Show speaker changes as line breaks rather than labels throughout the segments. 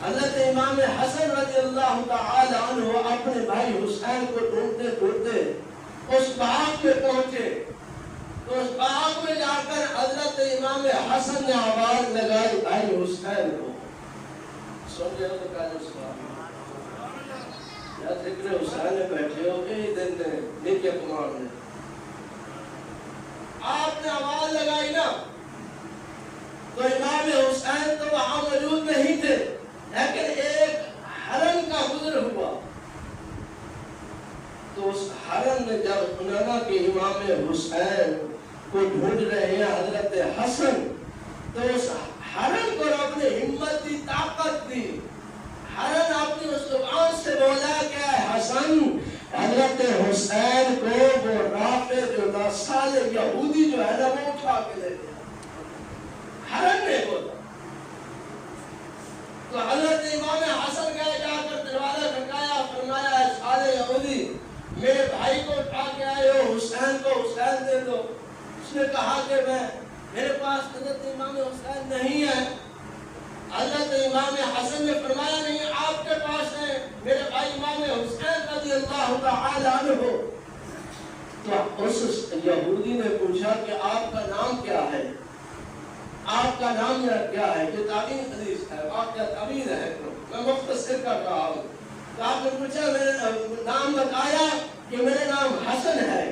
حضرت امام حسن رضی اللہ تعالی عنہ اپنے بھائی حسین کو ڈھونڈتے ڈھونڈتے اس باغ میں پہنچے تو اس باغ میں جا کر حضرت امام حسن نے آواز لگائی بھائی حسین کو. سن رہے ہو تو کہا یا ذکر حسین میں بیٹھے ہو کہ دن نے نیکے کمار نے آپ نے آواز لگائی نا تو امام حسین تو وہاں موجود نہیں تھے لیکن ایک ہرن کا گزر ہوا تو اس ہرن نے جب سنا کہ امام حسین کو ڈھونڈ رہے ہیں حضرت حسن تو اس ہرن کو رب نے ہمت دی طاقت دی. ہرن اپنی اس زبان سے بولا کہ حسن حضرت حسین کو وہ رافض جو ناسال یہودی جو ہے نا وہ اٹھا کے لے گیا. ہرن نے بولا تو حضرت امام حسن گئے جا کر دروازہ کھٹکایا فرمایا سالے یہودی میرے بھائی کو اٹھا کے آئے ہو حسین کو حسین دے دو. اس نے کہا کہ میرے پاس حضرت امام حسین نہیں ہے. حضرت امام حسن نے فرمایا نہیں آپ کے پاس ہے میرے بھائی امام حسین رضی اللہ تعالی عنہ. تو اس یہودی نے پوچھا کہ آپ کا نام کیا ہے آپ کا نام کیا ہے یہ تعبیر حدیث ہے واقعہ تعبیر ہے میں مختصر کر رہا ہوں. تو آپ نے پوچھا میرے نام بتایا کہ میرا نام حسن ہے.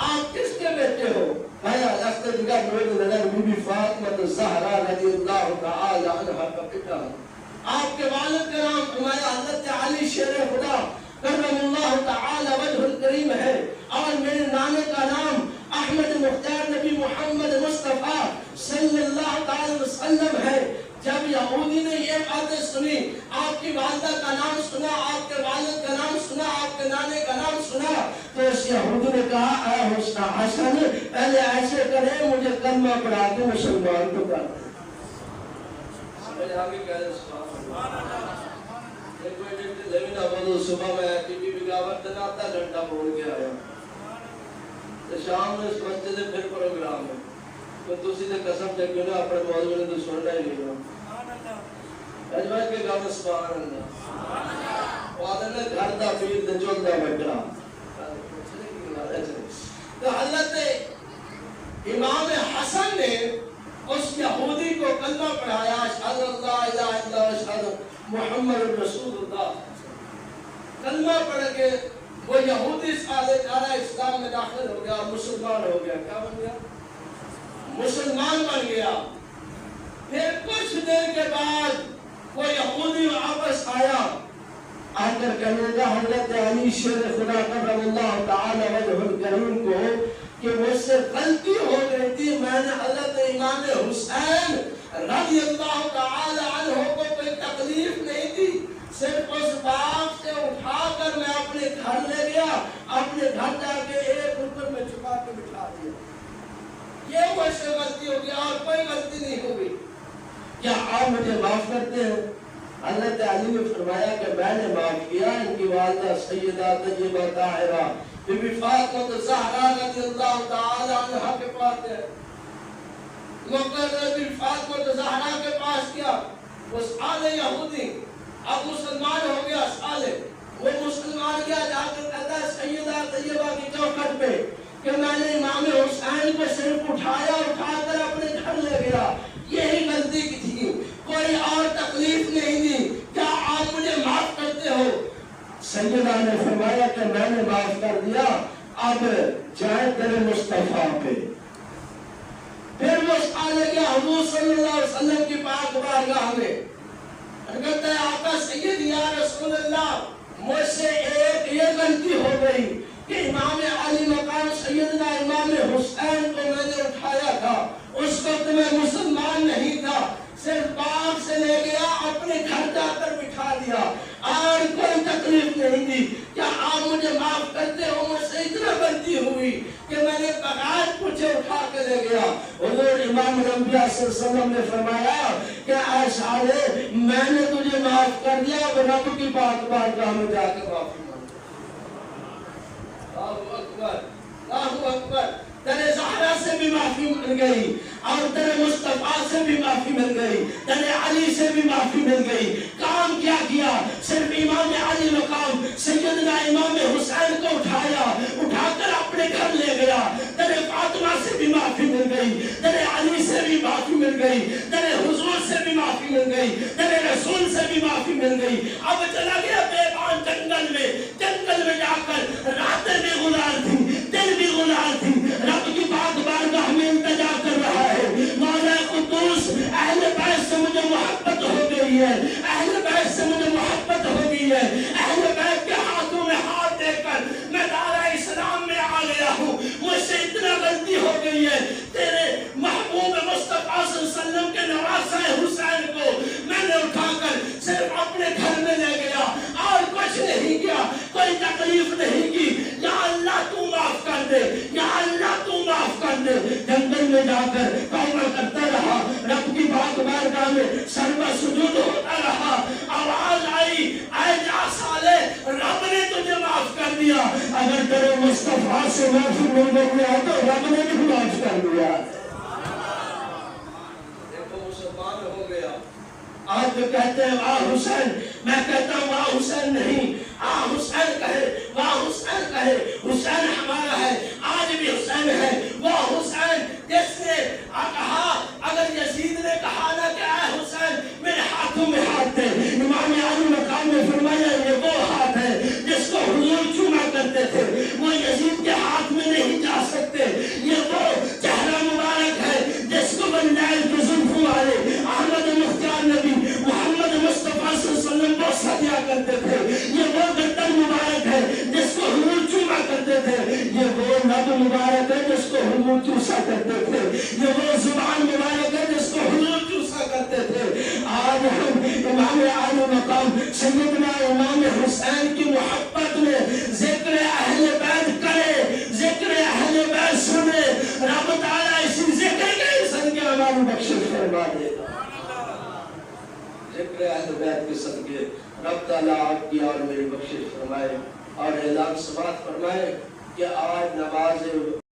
آپ کس کے بیٹے ہو؟ بھائی لخت دیگر نور نظر بی بی فاطمہ الزہرا رضی اللہ تعالی عنہ کا بیٹا ہوں. آپ کے والد کا نام ہمارا حضرت علی شیر خدا کرم اللہ تعالی وجہ الکریم ہے اور میرے نانے کا نام احمد مختار نبی محمد مصطفیٰ صلی اللہ تعالی وسلم ہے. جب یہودی نے یہ باتیں سنی آپ کی والدہ کا نام سنا آپ کے والد کا نام سنا آپ کے نانے کا نام سنا تو اس یہودی نے کہا اے حسن پہلے ایسے کرے مجھے کلمہ پڑھا کے مسلمان کو کر دے. سمجھ آگے کہہ رہے سبحان اللہ. ایک منٹ لیوینا بولو صبح میں ٹی وی بگاوت دن آتا گھنٹہ بول کے آیا شام میں اس مسجد سے پھر پروگرام ہے تو تسی نے قسم سے کیوں نہ اپنے موضوع نے تو سننا ہی نہیں ہو اجماع کے گانے سبحان اللہ وعدہ نے گھر دا پیر دے چل دا بکرا. تو حضرت امام حسن نے اس یہودی کو کلمہ پڑھایا اشہد اللہ الہ الا اللہ اشہد محمد رسول اللہ. کلمہ پڑھ کے وہ یہودی سالے چارہ اسلام میں داخل ہو گیا مسلمان ہو گیا. کیا بن گیا؟ مسلمان بن گیا. پھر کچھ دیر کے بعد وہ یہودی واپس آیا آ کر کہنے لگا حضرت علی شیر خدا کرم اللہ تعالی وجہ الکریم کو کہ مجھ سے غلطی ہو گئی تھی میں نے حضرت امام حسین رضی اللہ تعالی عنہ کو کوئی تکلیف نہیں دی صرف اس باغ سے اٹھا کر میں اپنے گھر لے گیا اپنے گھر جا کے ایک رکن میں چھپا کے بٹھا دیا. یہ مجھ سے غلطی ہو گیا اور کوئی غلطی نہیں ہوگی. کیا آپ مجھے معاف کرتے ہیں؟ حضرت علی نے فرمایا کہ میں نے معاف کیا. ان کی والدہ سیدہ طیبہ طاہرہ بی بی فاطمہ الزہرا رضی اللہ تعالی عنہا کے پاس ہے. مقرر بی فاطمہ الزہرا کے پاس کیا وہ سالے یہودی اب مسلمان ہو گیا. سالے وہ مسلمان کیا جا کر کہتا ہے سیدہ طیبہ کی چوکھٹ پہ کہ میں نے امام حسین کو صرف اٹھا کر اپنے گھر لے گیا. یہی غلطی کی تھی کوئی اور تکلیف نہیں دی. کیا آپ مجھے معاف کرتے ہو؟ سیدہ نے فرمایا کہ میں نے معاف کر دیا اب جائیں تیرے مصطفیٰ پہ. پھر وہ سالے گیا حضور صلی اللہ علیہ وسلم کی پاک بارگاہ میں کہتا ہے آقا سید یا رسول اللہ مجھ سے ایک یہ غلطی ہو گئی کہ امام علی مقام سیدنا امام حسین کو میں نے اٹھایا تھا اس وقت میں مسلمان نہیں تھا صرف باغ سے لے گیا اپنے گھر جا کر بٹھا دیا اور کوئی تکلیف نہیں دی. کیا آپ مجھے معاف کرتے ہو؟ مجھ سے اتنا غلطی ہوئی کہ میں نے بغیر پوچھے اٹھا کے لے گیا. حضور امام الانبیاء صلی اللہ علیہ وسلم نے فرمایا کہ اے سالے میں نے تجھے معاف کر دیا اب رب کی پاک بارگاہ میں جا کے معافی مانگ. اللہ اکبر اللہ اکبر. تیرے زہرا سے بھی معافی مل گئی اور تیرے مصطفیٰ سے بھی معافی مل گئی تیرے علی سے بھی معافی مل گئی. معافی مل گئی، میرے رسول سے بھی معافی مل گئی. اب چلا گیا بیابان جنگل میں جا کر راتیں بھی غلال تھی، دل بھی غلال تھی، رب کی پاک بارگاہ میں التجا کر رہا ہے. مولا قدوس اہل بیت سے مجھے محبت ہو گئی ہے، اہل بیت سے مجھے محبت ہو گئی ہے، اہل بیت کے ہاتھوں میں ہاتھ دے کر میں دارا اسلام میں آ گیا ہوں. مجھ سے اتنا غلطی ہو گئی ہے، تیرے محبوب مصطفیٰ صلی اللہ علیہ وسلم کے نواسہ حسین کو میں نے اٹھا کر صرف اپنے گھر میں لے گیا اور کچھ نہیں کیا، کوئی تکلیف نہیں کی. یا اللہ تو معاف کر دے، یا اللہ تو معاف کر دے. جنگل میں جا کر توبہ کرتا رہا، رب کی پاک بارگاہ میں سجدہ سجود ہوتا رہا. آواز آئی، اے جا سالے، رب نے تجھے معاف کر دیا. اگر تیرے مصطفیٰ سے معافی مانگنے میں آیا تو رب نے بھی معاف کر دیا. دیکھو مسلمان ہو گیا. آج جو کہتے ہیں واہ حسین، میں کہتا ہوں واہ حسین نہیں، حسین کہے، واہ حسین کہے. حسین ہمارا ہے، آج بھی حسین ہے. وہ حسین جس نے کہا، اگر یزید نے کہا نا کہ اے حسین میرے ہاتھوں میں ہاتھ دے، امام علی مقام نے فرمایا یہ وہ ہاتھ ہے جس کو حضور چوما کرتے تھے، وہ یزید کے ہاتھ میں نہیں جا سکتے. یہ وہ چہرہ مبارک ہے جس کو بنجائل کے زلفوں والے احمد مختار نبی محمد مصطفیٰ صلی اللہ علیہ وسلم بوسہ دیا کرتے تھے. یہ وہ گردن مبارک ہے جس کو حضور چوما کرتے تھے. یہ وہ لب مبارک ہے جس کو حضور چوسا کرتے تھے. یہ وہ زبان مبارک ہے جس کو حضور چوسا کرتے تھے. آج ہم امام عالی مقام سیدنا امام حسین کی محبت میں ذکر اہل بیت کرے، ذکر اہل بیت سنے. رب تعالیٰ اسی ذکر کے انسان کے عمال بخشش فرما دے گا. ذکر اہل بیت کے صدقے رب تعالیٰ آپ کی اور میری بخشش فرمائے اور اعلان سماعت فرمائے کہ آج نماز